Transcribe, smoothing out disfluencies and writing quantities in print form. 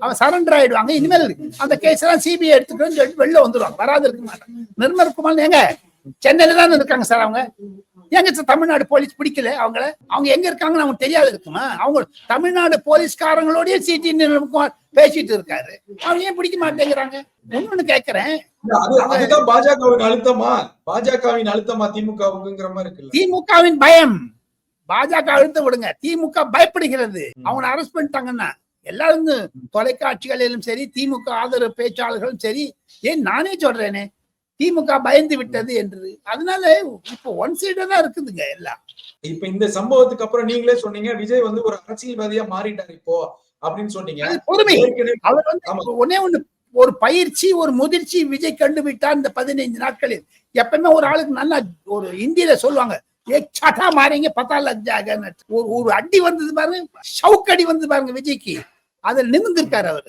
அவன் சரண்டர் ஆயிடுவாங்க. இனிமேல் அந்த கேஸ் எல்லாம் சிபிஐ எடுத்துக்கணும்னு சொல்லிட்டு வெளில வந்துருவாங்க. வராது இருக்க மாட்டாங்க. நிர்மல் குமார் எங்க சென்னையில தான் இருக்காங்க சார். அவங்க எங்க சார் தமிழ்நாடு போலீஸ் பிடிக்கல அவங்கள? அவங்க எங்க இருக்காங்கன்னு அவங்க தெரியாது இருக்குமா? அவங்க தமிழ்நாடு போலீஸ்காரங்களோடய சிடி நிர்மல்குமார் பேசிட்டு இருக்காரு. அவங்க ஏன் பிடிக்க மாட்டேங்கிறாங்க? ஒண்ணு கேட்கிறேன். அதுதான் பாஜகவின் அழுத்தமா? பாஜகவின் அழுத்தமா திமுகவுக்குங்கிற மாதிரி இருக்கு. திமுகவின் பயம். பாஜக அழுத்த விடுங்க, திமுக பயப்படுகிறது. அவனை அரெஸ்ட் பண்ணிட்டாங்கன்னா எல்லாரும் தொலைக்காட்சிகளிலும் சரி, திமுக ஆதரவு பேச்சாளர்களும் சரி, ஏன் நானே சொல்றேனே திமுக பயந்து விட்டது என்று. அதனால இப்போ ஒன் சைடா தான் இருக்குதுங்க எல்லாம். இப்ப இந்த சம்பவத்துக்கு அப்புறம் நீங்களே சொன்னீங்க விஜய் வந்து ஒரு அரசியல்வாதியா மாறிட்டார் இப்போ அப்படின்னு சொன்னீங்க. பொறுமை. அவர் வந்து ஒன்னே ஒண்ணு, ஒரு பயிற்சி, ஒரு முதிர்ச்சி விஜய் கண்டுபிட்டார் இந்த 15 நாட்களில். எப்பவுமே ஒரு ஆளுக்கு நல்லா ஒரு இந்தியில சொல்லுவாங்க, சட்டா மாறிங்க பத்தா லக் ஜாகன்னு. ஒரு அடி வந்தது பாருங்க, ஷவுக்கடி வந்தது பாருங்க விஜய்க்கு, அதில் நிமிர்ந்திருக்காரு அவரு.